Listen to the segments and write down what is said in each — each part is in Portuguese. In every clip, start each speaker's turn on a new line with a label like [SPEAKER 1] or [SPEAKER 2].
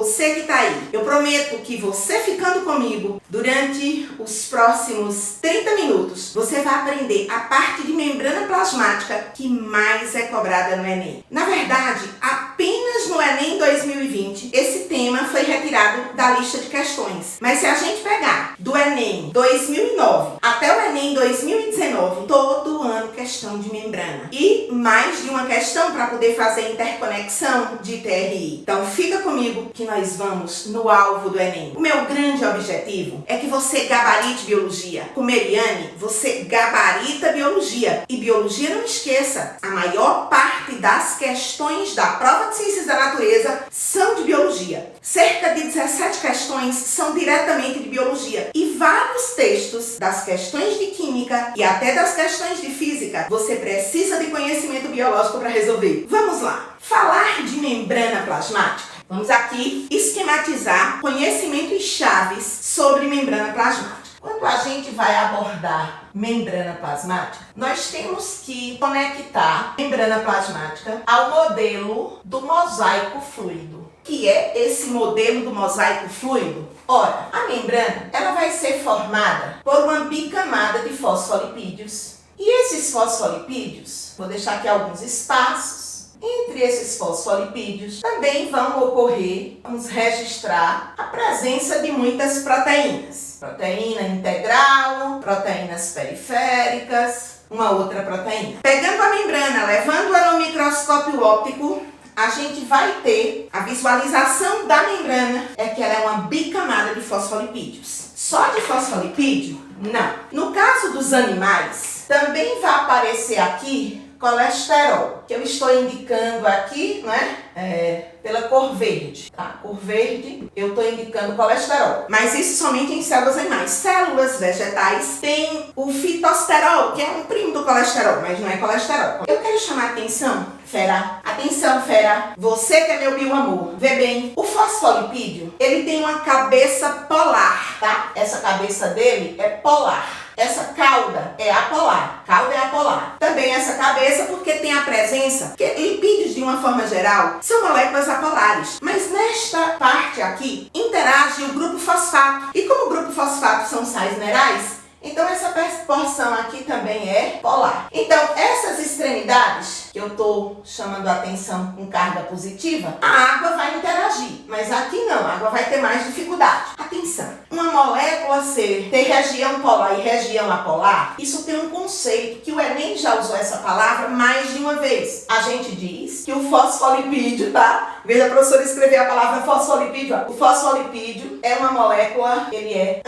[SPEAKER 1] você que tá aí. Eu prometo que você ficando comigo durante os próximos 30 minutos, você vai aprender a parte de membrana plasmática que mais é cobrada no Enem. Na verdade, apenas no Enem 2020, esse tema foi retirado da lista de questões. Mas se a gente pegar do Enem 2009 até o Enem 2019, todo ano questão de membrana. E mais de uma questão para poder fazer interconexão de TRI. Então fica comigo que nós vamos no alvo do Enem. O meu grande objetivo é que você gabarite biologia. Com Meriane, você gabarita biologia. E biologia, não esqueça, a maior parte das questões da prova de ciências da natureza são de biologia. Cerca de 17 questões são diretamente de biologia. E vários textos das questões de química e até das questões de física, você precisa de conhecimento biológico para resolver. Vamos lá. Falar de membrana plasmática. Vamos aqui esquematizar conhecimentos chaves sobre membrana plasmática. Quando a gente vai abordar membrana plasmática, nós temos que conectar membrana plasmática ao modelo do mosaico fluido. Que é esse modelo do mosaico fluido? Ora, a membrana ela vai ser formada por uma bicamada de fosfolipídios. E esses fosfolipídios, vou deixar aqui alguns espaços. Entre esses fosfolipídios também vamos registrar a presença de muitas proteínas. Proteína integral, proteínas periféricas, uma outra proteína. Pegando a membrana, levando-a no microscópio óptico, a gente vai ter a visualização da membrana, é que ela é uma bicamada de fosfolipídios. Só de fosfolipídio? Não. No caso dos animais, também vai aparecer aqui colesterol, que eu estou indicando aqui, né, pela cor verde, tá? Cor verde, eu estou indicando colesterol. Mas isso somente em células animais. Células vegetais têm o fitosterol, que é um primo do colesterol, mas não é colesterol. Eu quero chamar a atenção, fera. Atenção, fera. Você que é meu bioamor. Vê bem, o fosfolipídio, ele tem uma cabeça polar, tá? Essa cabeça dele é polar. Essa cauda é apolar. Cauda é apolar. Também essa cabeça porque tem a presença, que lipídios de uma forma geral são moléculas apolares. Mas nesta parte aqui interage o grupo fosfato. E como o grupo fosfato são sais minerais, então essa porção aqui também é polar. Então essas extremidades que eu estou chamando a atenção com carga positiva, a água vai interagir, mas aqui não, a água vai ter mais dificuldade. Atenção, uma molécula ter região polar e região apolar, isso tem um conceito que o Enem já usou essa palavra mais de uma vez. A gente diz que o fosfolipídio, tá? Veja a professora escrever a palavra fosfolipídio. O fosfolipídio é uma molécula, ele é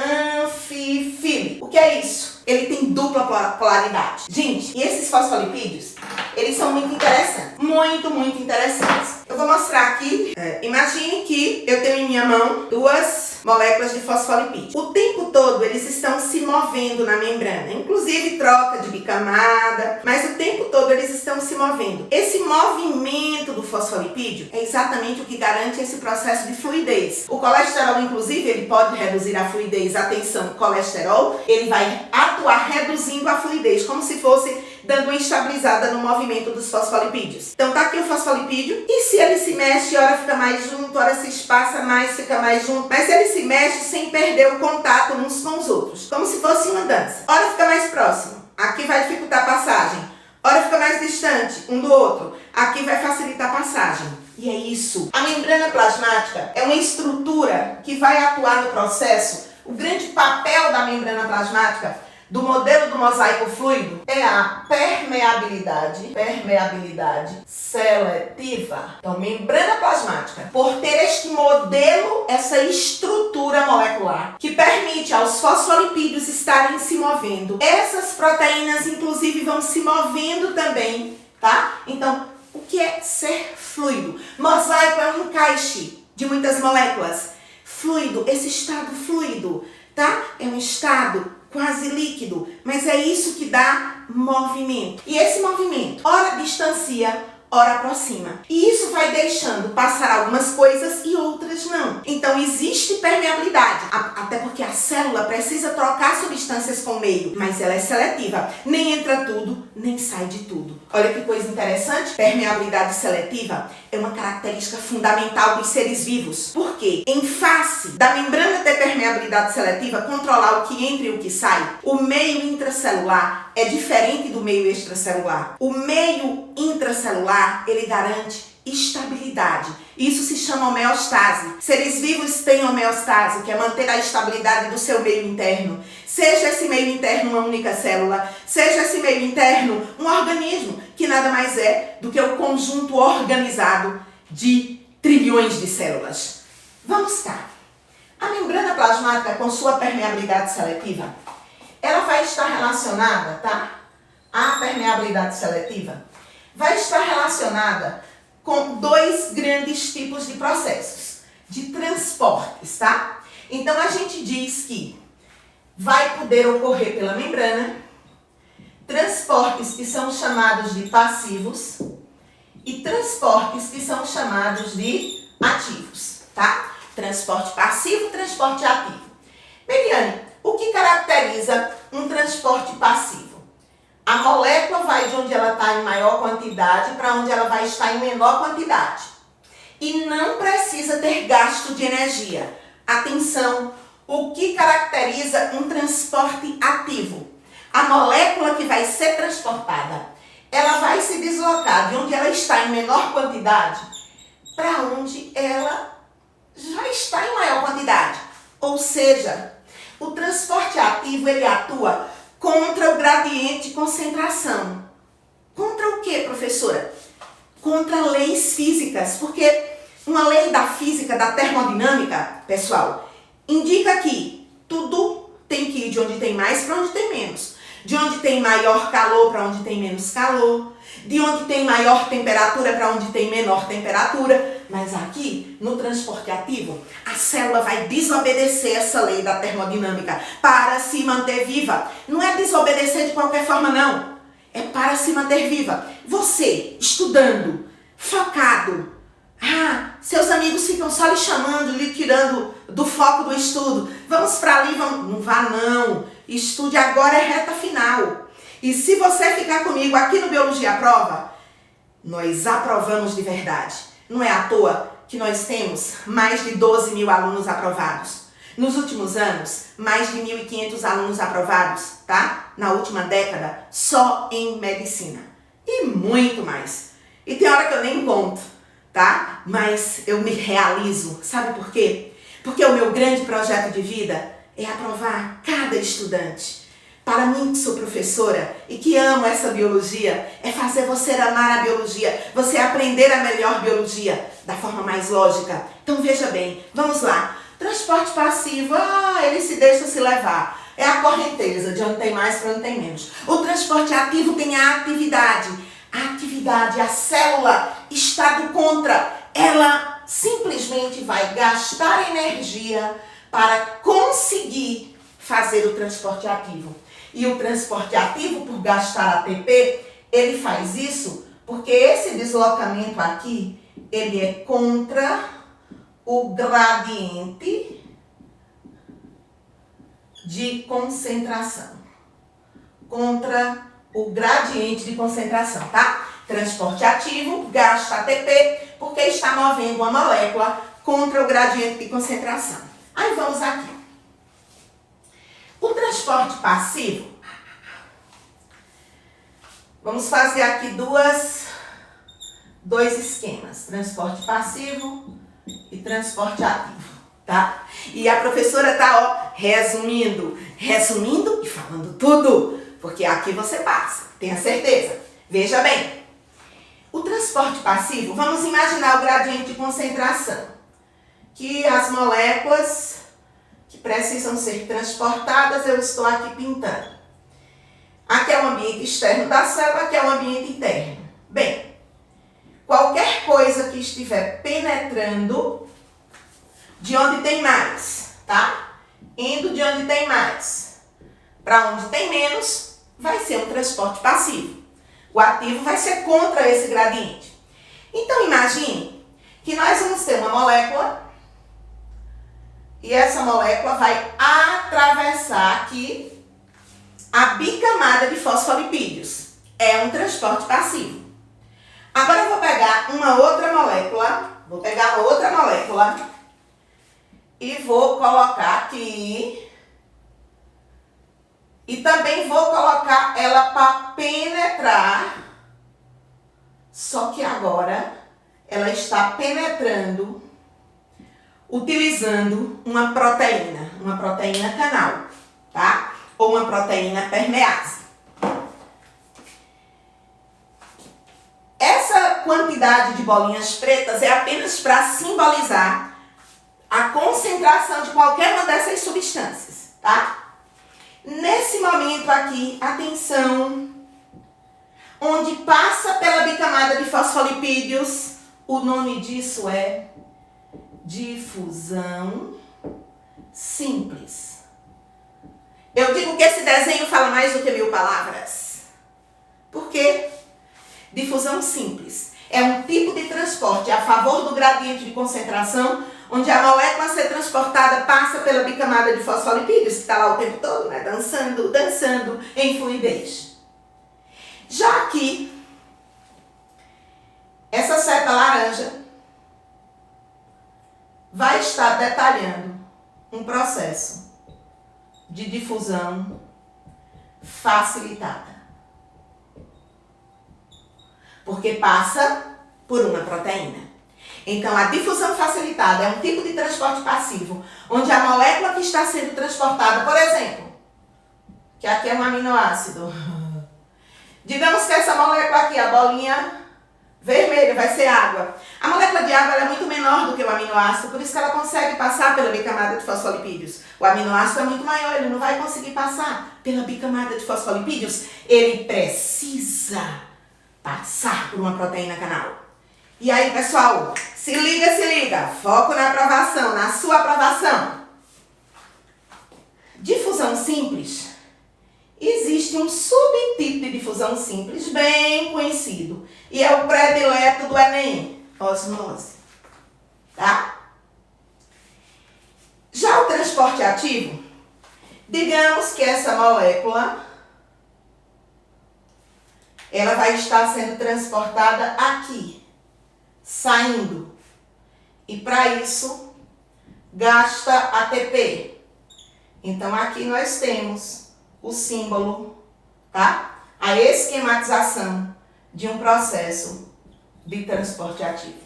[SPEAKER 1] anfifílico. O que é isso? Ele tem dupla polaridade. Gente, e esses fosfolipídios, eles são muito interessantes. Muito interessantes. Eu vou mostrar aqui. Imagine que eu tenho em minha mão duas moléculas de fosfolipídio. O tempo todo eles estão se movendo na membrana. Inclusive troca de bicamada, mas o tempo todo eles estão se movendo. Esse movimento do fosfolipídio é exatamente o que garante esse processo de fluidez. O colesterol, inclusive, ele pode reduzir a fluidez. Atenção, colesterol, ele vai atuar reduzindo a fluidez, como se fosse dando uma estabilizada no movimento dos fosfolipídios. Então tá aqui o fosfolipídio, e se ele se mexe, ora fica mais junto, ora se espaça mais, fica mais junto, mas se ele se mexe sem perder o contato uns com os outros, como se fosse uma dança. Ora fica mais próximo, aqui vai dificultar a passagem, ora fica mais distante um do outro, aqui vai facilitar a passagem. E é isso. A membrana plasmática é uma estrutura que vai atuar no processo. O grande papel da membrana plasmática do modelo do mosaico fluido é a permeabilidade seletiva. Então, membrana plasmática, por ter este modelo, essa estrutura molecular que permite aos fosfolipídios estarem se movendo. Essas proteínas, inclusive, vão se movendo também, tá? Então, o que é ser fluido? Mosaico é um encaixe de muitas moléculas. Fluido, esse estado fluido, tá? É um estado quase líquido, mas é isso que dá movimento. E esse movimento, ora distancia, ora aproxima. E isso vai deixando passar algumas coisas e outras não. Então, Então existe permeabilidade, até porque a célula precisa trocar substâncias com o meio, mas ela é seletiva. Nem entra tudo, nem sai de tudo. Olha que coisa interessante, permeabilidade seletiva é uma característica fundamental dos seres vivos. Por quê? Em face da membrana ter permeabilidade seletiva, controlar o que entra e o que sai, o meio intracelular é diferente do meio extracelular. O meio intracelular, ele garante estabilidade. Isso se chama homeostase. Seres vivos têm homeostase, que é manter a estabilidade do seu meio interno. Seja esse meio interno uma única célula, seja esse meio interno um organismo, que nada mais é do que o conjunto organizado de trilhões de células. Vamos cá. A membrana plasmática, com sua permeabilidade seletiva, ela vai estar relacionada, tá? A permeabilidade seletiva vai estar relacionada com dois grandes tipos de processos, de transportes, tá? Então, a gente diz que vai poder ocorrer pela membrana transportes que são chamados de passivos e transportes que são chamados de ativos, tá? Transporte passivo, transporte ativo. Meriane, o que caracteriza um transporte passivo? A molécula vai de onde ela está em maior quantidade para onde ela vai estar em menor quantidade. E não precisa ter gasto de energia. Atenção, o que caracteriza um transporte ativo? A molécula que vai ser transportada, ela vai se deslocar de onde ela está em menor quantidade para onde ela já está em maior quantidade. Ou seja, o transporte ativo, ele atua contra o gradiente de concentração. Contra o que, professora? Contra leis físicas, porque uma lei da física, da termodinâmica, pessoal, indica que tudo tem que ir de onde tem mais para onde tem menos. De onde tem maior calor para onde tem menos calor. De onde tem maior temperatura para onde tem menor temperatura. Mas aqui, no transporte ativo, a célula vai desobedecer essa lei da termodinâmica para se manter viva. Não é desobedecer de qualquer forma, não. É para se manter viva. Você, estudando, focado. Seus amigos ficam só lhe chamando, lhe tirando do foco do estudo. Vamos para ali, vamos. Não vá, não. Estude agora, é reta final. E se você ficar comigo aqui no Biologia à Prova, nós aprovamos de verdade. Não é à toa que nós temos mais de 12 mil alunos aprovados. Nos últimos anos, mais de 1.500 alunos aprovados, tá? Na última década, só em medicina. E muito mais. E tem hora que eu nem conto, tá? Mas eu me realizo. Sabe por quê? Porque o meu grande projeto de vida é aprovar cada estudante. Para mim, que sou professora e que amo essa biologia, é fazer você amar a biologia, você aprender a melhor biologia da forma mais lógica. Então veja bem, vamos lá. Transporte passivo, ele se deixa se levar. É a correnteza, de onde tem mais para onde tem menos. O transporte ativo tem a atividade. A atividade, a célula está do contra. Ela simplesmente vai gastar energia para conseguir fazer o transporte ativo. E o transporte ativo, por gastar ATP, ele faz isso porque esse deslocamento aqui, ele é contra o gradiente de concentração. Contra o gradiente de concentração, tá? Transporte ativo, gasta ATP, porque está movendo uma molécula contra o gradiente de concentração. Aí vamos aqui. O transporte passivo, vamos fazer aqui dois esquemas, transporte passivo e transporte ativo, tá? E a professora tá, resumindo e falando tudo, porque aqui você passa, tenha certeza. Veja bem, o transporte passivo, vamos imaginar o gradiente de concentração, que as moléculas que precisam ser transportadas, eu estou aqui pintando. Aqui é o ambiente externo da célula, aqui é o ambiente interno. Bem, qualquer coisa que estiver penetrando de onde tem mais, tá? Indo de onde tem mais para onde tem menos, vai ser um transporte passivo. O ativo vai ser contra esse gradiente. Então, imagine que nós vamos ter uma molécula E essa molécula vai atravessar aqui a bicamada de fosfolipídios. É um transporte passivo. Agora eu vou pegar uma outra molécula. E vou colocar aqui. E também vou colocar ela para penetrar. Só que agora ela está penetrando utilizando uma proteína canal, tá? Ou uma proteína permease. Essa quantidade de bolinhas pretas é apenas para simbolizar a concentração de qualquer uma dessas substâncias, tá? Nesse momento aqui, atenção, onde passa pela bicamada de fosfolipídios, o nome disso é difusão simples. Eu digo que esse desenho fala mais do que 1000 palavras. Por quê? Difusão simples é um tipo de transporte a favor do gradiente de concentração, onde a molécula a ser transportada passa pela bicamada de fosfolipídios, que está lá o tempo todo, né? Dançando em fluidez. Já aqui, essa seta laranja vai estar detalhando um processo de difusão facilitada. Porque passa por uma proteína. Então, a difusão facilitada é um tipo de transporte passivo, onde a molécula que está sendo transportada, por exemplo, que aqui é um aminoácido. Digamos que essa molécula aqui, a bolinha vermelha, vai ser água. A molécula de água ela é muito menor do que o aminoácido, por isso que ela consegue passar pela bicamada de fosfolipídios. O aminoácido é muito maior, ele não vai conseguir passar pela bicamada de fosfolipídios. Ele precisa passar por uma proteína canal. E aí, pessoal, se liga, foco na aprovação, na sua aprovação. Difusão simples. Existe um subtipo de difusão simples bem conhecido. E é o predileto do Enem, osmose. Tá? Já o transporte ativo, digamos que essa molécula, ela vai estar sendo transportada aqui, saindo. E para isso, gasta ATP. Então, aqui nós temos o símbolo, tá? A esquematização de um processo de transporte ativo.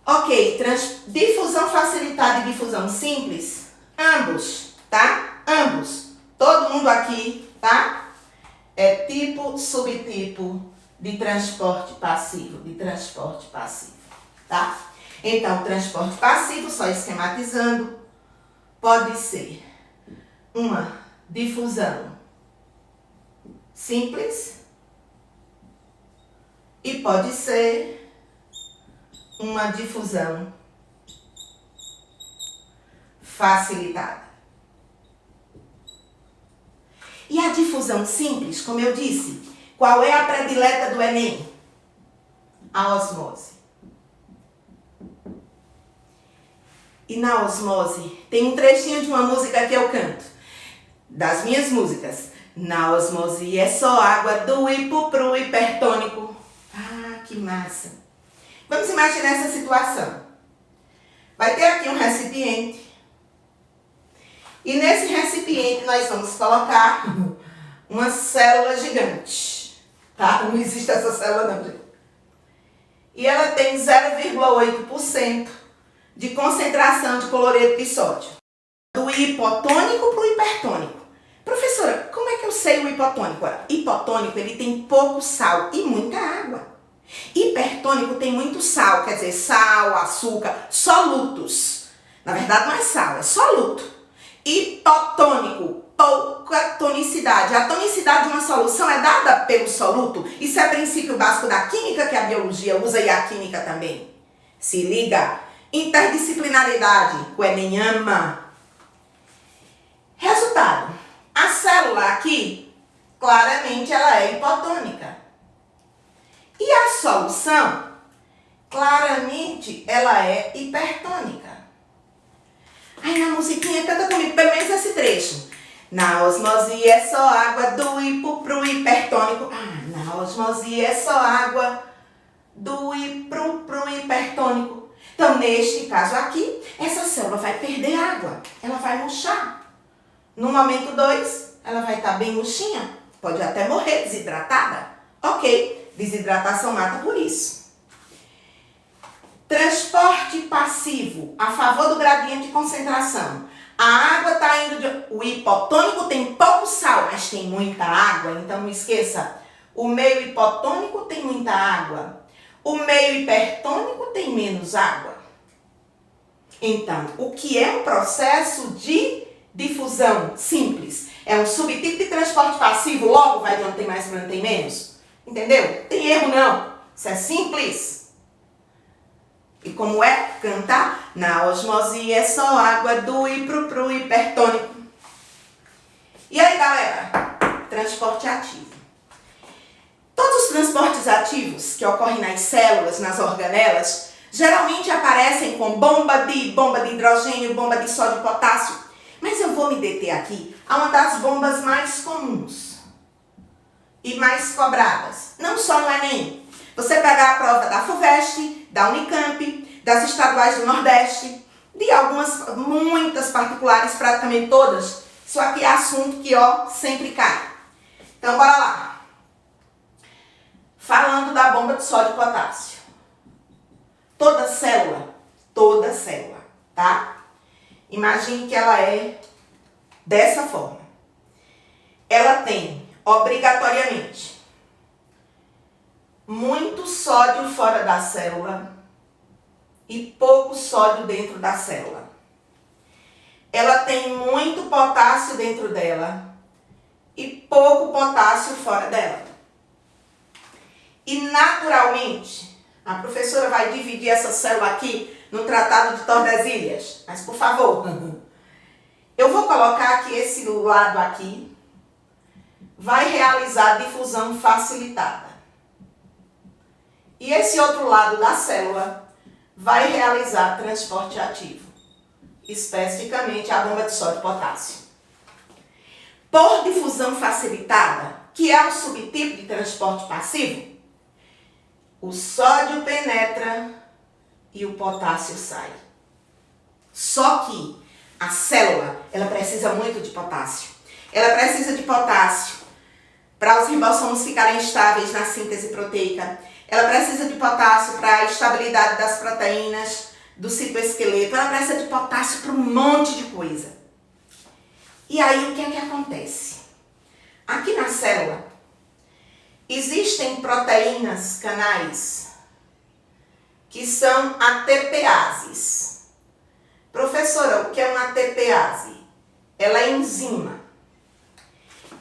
[SPEAKER 1] Ok, difusão facilitada e difusão simples, ambos, tá? Ambos. Todo mundo aqui, tá? É tipo, subtipo de transporte passivo, tá? Então, transporte passivo, só esquematizando, pode ser uma difusão simples e pode ser uma difusão facilitada. E a difusão simples, como eu disse, qual é a predileta do Enem? A osmose. E na osmose, tem um trechinho de uma música que eu canto, das minhas músicas. Na osmose é só água do hipo pro hipertônico. Ah, que massa! Vamos imaginar essa situação. Vai ter aqui um recipiente. E nesse recipiente nós vamos colocar uma célula gigante. Tá? Não existe essa célula não, gente. E ela tem 0,8% de concentração de cloreto de sódio. Do hipotônico para o hipertônico. Professora, como é que eu sei o hipotônico? Hipotônico, ele tem pouco sal e muita água. Hipertônico tem muito sal, quer dizer, sal, açúcar, solutos. Na verdade não é sal, é soluto. Hipotônico, pouca tonicidade. A tonicidade de uma solução é dada pelo soluto. Isso é princípio básico da química que a biologia usa e a química também. Se liga. Interdisciplinaridade, o Enem ama. Resultado. A célula aqui, claramente ela é hipotônica. E a solução, claramente ela é hipertônica. Na osmose é só água do hipo pro hipertônico. Na osmose é só água do hipo pro hipertônico. Então, neste caso aqui, essa célula vai perder água. Ela vai murchar. No momento 2, ela vai estar bem murchinha. Pode até morrer desidratada. Ok, desidratação mata por isso. Transporte passivo, a favor do gradiente de concentração. A água está indo o hipotônico tem pouco sal, mas tem muita água. Então, não esqueça, o meio hipotônico tem muita água. O meio hipertônico tem menos água. Então, o que é um processo de difusão simples? É um subtipo de transporte passivo, logo vai de onde tem mais para onde tem menos. Entendeu? Tem erro não. Isso é simples. E como é cantar? Na osmose é só água do hipo pro hipertônico. E aí, galera? Transporte ativo. Todos os transportes ativos que ocorrem nas células, nas organelas, geralmente aparecem com bomba de hidrogênio, bomba de sódio e potássio. Mas eu vou me deter aqui a uma das bombas mais comuns e mais cobradas. Não só no Enem. Você pegar a prova da FUVEST, da Unicamp, das estaduais do Nordeste, de algumas, muitas particulares, praticamente todas. Isso aqui é assunto que, sempre cai. Então, bora lá. Falando da bomba de sódio e potássio. Toda célula, tá? Imagine que ela é dessa forma. Ela tem, obrigatoriamente, muito sódio fora da célula e pouco sódio dentro da célula. Ela tem muito potássio dentro dela e pouco potássio fora dela. E naturalmente, a professora vai dividir essa célula aqui no Tratado de Tordesilhas. Mas, por favor, eu vou colocar aqui esse lado aqui. Vai realizar difusão facilitada. E esse outro lado da célula vai realizar transporte ativo. Especificamente a bomba de sódio e potássio. Por difusão facilitada, que é um subtipo de transporte passivo, o sódio penetra e o potássio sai. Só que a célula, ela precisa muito de potássio. Ela precisa de potássio para os ribossomos ficarem estáveis na síntese proteica. Ela precisa de potássio para a estabilidade das proteínas do citoesqueleto. Ela precisa de potássio para um monte de coisa. E aí, o que é que acontece? Aqui na célula, existem proteínas canais que são ATPases. Professora, o que é uma ATPase? Ela é enzima.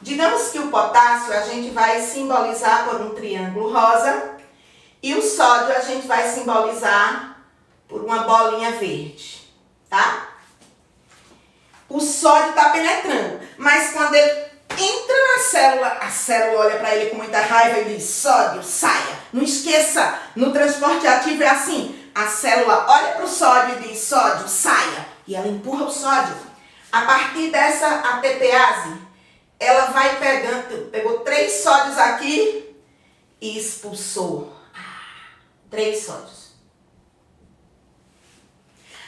[SPEAKER 1] Digamos que o potássio a gente vai simbolizar por um triângulo rosa e o sódio a gente vai simbolizar por uma bolinha verde, tá? O sódio está penetrando, mas quando ele entra na célula, a célula olha para ele com muita raiva e diz: sódio, saia. Não esqueça, no transporte ativo é assim, a célula olha para o sódio e diz: sódio, saia. E ela empurra o sódio. A partir dessa ATPase, ela vai pegou 3 sódios aqui e expulsou 3 sódios.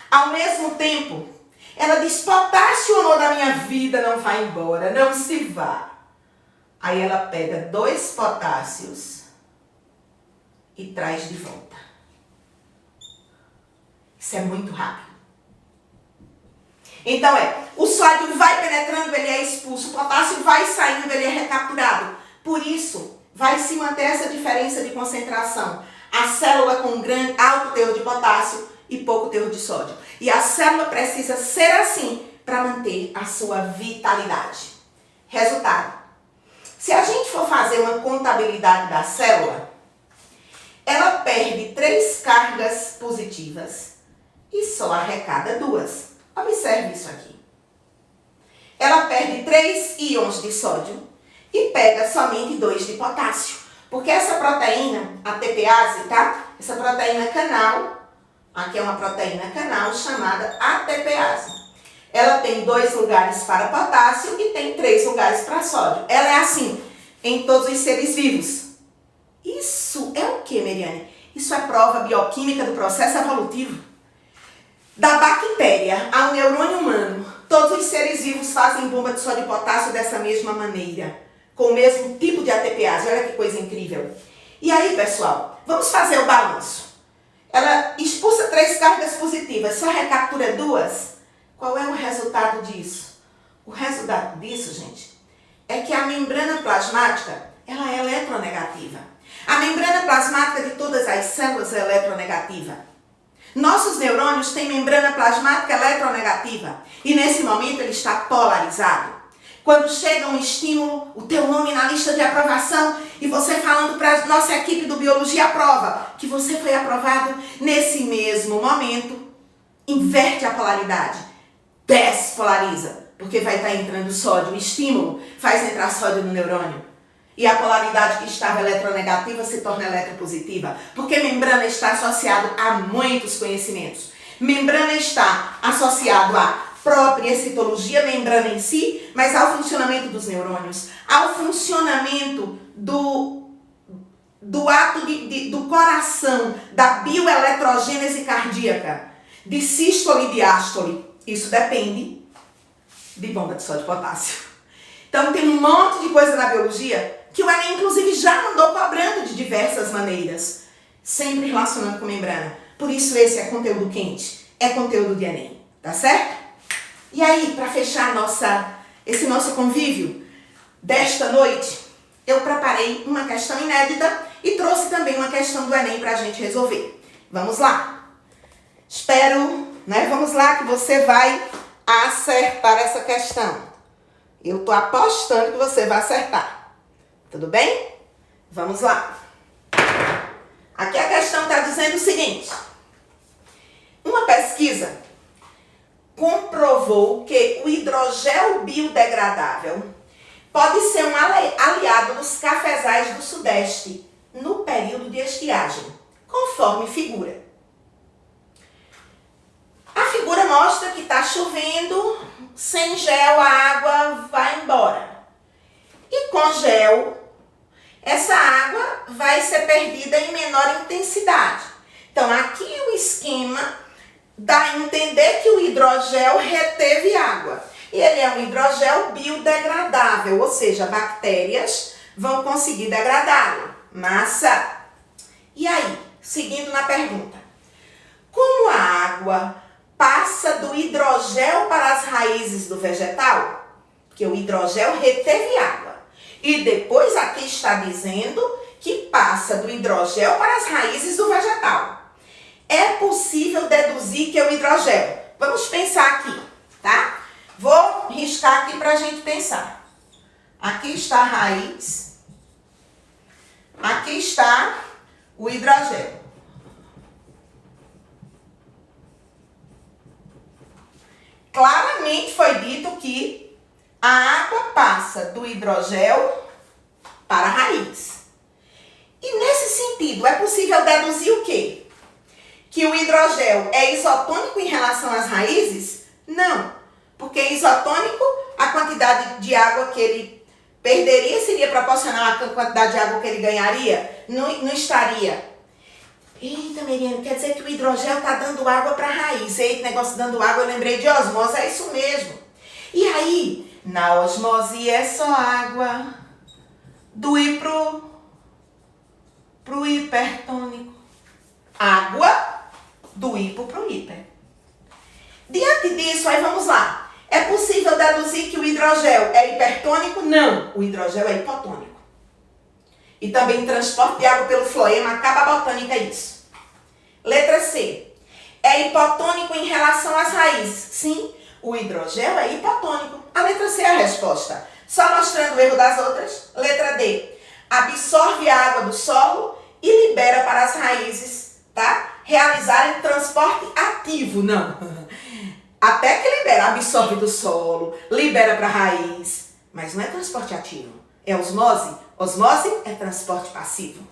[SPEAKER 1] Ao mesmo tempo, ela diz: potássio da minha vida, não vai embora, não se vá. Aí ela pega 2 potássios e traz de volta. Isso é muito rápido. Então o sódio vai penetrando, ele é expulso, o potássio vai saindo, ele é recapturado. Por isso, vai se manter essa diferença de concentração. A célula com alto teor de potássio e pouco teor de sódio. E a célula precisa ser assim para manter a sua vitalidade. Resultado: se a gente for fazer uma contabilidade da célula, ela perde 3 cargas positivas e só arrecada 2. Observe isso aqui. Ela perde 3 íons de sódio e pega somente 2 de potássio. Porque essa proteína, a ATPase, tá? Essa proteína canal, aqui é uma proteína canal chamada ATPase. Ela tem 2 lugares para potássio e tem 3 lugares para sódio. Ela é assim em todos os seres vivos. Isso é o que, Meriane? Isso é prova bioquímica do processo evolutivo. Da bactéria ao neurônio humano, todos os seres vivos fazem bomba de sódio e potássio dessa mesma maneira, com o mesmo tipo de ATPase. Olha que coisa incrível. E aí, pessoal, vamos fazer o balanço. Ela expulsa 3 cargas positivas, só recaptura 2. Qual é o resultado disso? O resultado disso, gente, é que a membrana plasmática, ela é eletronegativa. A membrana plasmática de todas as células é eletronegativa. Nossos neurônios têm membrana plasmática eletronegativa e nesse momento ele está polarizado. Quando chega um estímulo, o teu nome na lista de aprovação e você falando para a nossa equipe do Biologia Aprova que você foi aprovado nesse mesmo momento, inverte a polaridade. Despolariza, porque vai estar entrando sódio. O estímulo faz entrar sódio no neurônio. E a polaridade que estava eletronegativa se torna eletropositiva, porque membrana está associado a muitos conhecimentos. Membrana está associado à própria citologia, membrana em si, mas ao funcionamento dos neurônios, ao funcionamento do ato do coração, da bioeletrogênese cardíaca, de sístole e diástole. Isso depende de bomba de sódio e potássio. Então tem um monte de coisa na biologia que o Enem, inclusive, já andou cobrando de diversas maneiras, sempre relacionando com membrana. Por isso esse é conteúdo quente, é conteúdo de Enem, tá certo? E aí, para fechar esse nosso convívio desta noite, eu preparei uma questão inédita e trouxe também uma questão do Enem para a gente resolver. Vamos lá? Espero, vamos lá que você vai acertar essa questão. Eu tô apostando que você vai acertar. Tudo bem? Vamos lá. Aqui a questão está dizendo o seguinte. Uma pesquisa comprovou que o hidrogel biodegradável pode ser um aliado dos cafezais do Sudeste no período de estiagem, conforme figura. A figura mostra que está chovendo, sem gel a água vai embora. E com gel, essa água vai ser perdida em menor intensidade. Então, aqui o esquema dá a entender que o hidrogel reteve água. E ele é um hidrogel biodegradável, ou seja, bactérias vão conseguir degradá-lo. Massa! E aí, seguindo na pergunta. Como a água passa do hidrogel para as raízes do vegetal? Porque o hidrogel reteve água. E depois aqui está dizendo que passa do hidrogel para as raízes do vegetal. É possível deduzir que é o hidrogel. Vamos pensar aqui, tá? Vou riscar aqui para a gente pensar. Aqui está a raiz. Aqui está o hidrogel. Claramente foi dito que a água passa do hidrogel para a raiz. E nesse sentido, é possível deduzir o quê? Que o hidrogel é isotônico em relação às raízes? Não, porque isotônico, a quantidade de água que ele perderia seria proporcional à quantidade de água que ele ganharia? Não estaria. Eita, Meriane, quer dizer que o hidrogel está dando água para a raiz. Eita, negócio dando água, eu lembrei de osmose, é isso mesmo. E aí, na osmose é só água do I pro hipertônico. Água do hipo pro hiper. Diante disso, aí vamos lá. É possível deduzir que o hidrogel é hipertônico? Não, o hidrogel é hipotônico. E também transporte de água pelo floema, acaba a botânica isso. Letra C. É hipotônico em relação às raízes? Sim, o hidrogel é hipotônico. A letra C é a resposta. Só mostrando o erro das outras. Letra D. Absorve a água do solo e libera para as raízes, tá? Realizarem transporte ativo, não. Até que libera, absorve do solo, libera para a raiz. Mas não é transporte ativo, é osmose. Osmose é transporte passivo.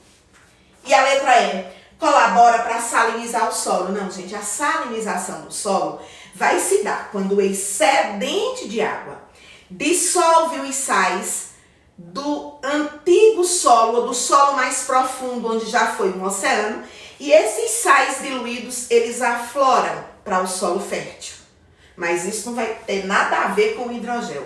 [SPEAKER 1] E a letra E. colabora para salinizar o solo. Não, gente, a salinização do solo vai se dar quando o excedente de água dissolve os sais do antigo solo, ou do solo mais profundo, onde já foi um oceano, e esses sais diluídos, eles afloram para o solo fértil. Mas isso não vai ter nada a ver com o hidrogel.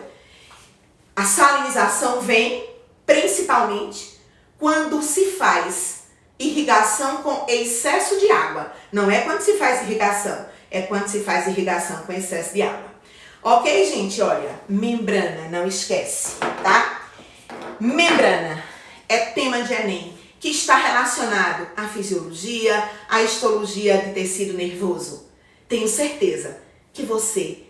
[SPEAKER 1] A salinização vem principalmente quando se faz irrigação com excesso de água. Não é quando se faz irrigação, é quando se faz irrigação com excesso de água. Ok, gente? Olha, membrana, não esquece, tá? Membrana é tema de Enem que está relacionado à fisiologia, à histologia de tecido nervoso. Tenho certeza que você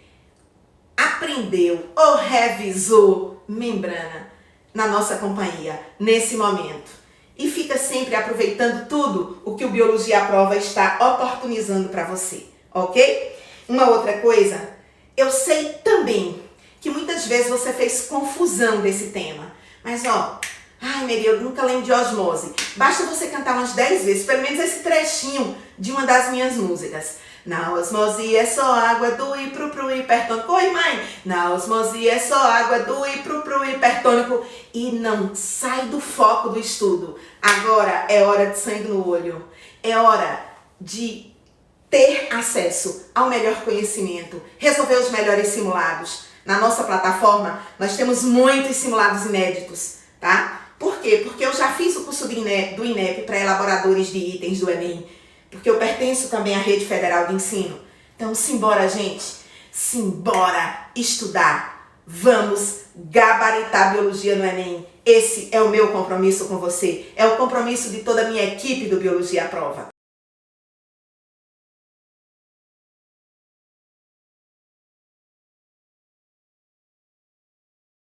[SPEAKER 1] aprendeu ou revisou membrana na nossa companhia nesse momento. E fica sempre aproveitando tudo o que o Biologia à Prova está oportunizando para você, ok? Uma outra coisa, eu sei também que muitas vezes você fez confusão desse tema. Mas ai Mary, eu nunca lembro de osmose. Basta você cantar umas 10 vezes, pelo menos esse trechinho de uma das minhas músicas. Na osmose é só água do pro hipertônico. Oi, mãe! Na osmose é só água do pro hipertônico. E não sai do foco do estudo. Agora é hora de sangue no olho. É hora de ter acesso ao melhor conhecimento, resolver os melhores simulados. Na nossa plataforma, nós temos muitos simulados inéditos, tá? Por quê? Porque eu já fiz o curso do INEP para elaboradores de itens do Enem. Porque eu pertenço também à Rede Federal de Ensino. Então, simbora, gente. Simbora estudar. Vamos gabaritar biologia no Enem. Esse é o meu compromisso com você. É o compromisso de toda a minha equipe do Biologia à Prova.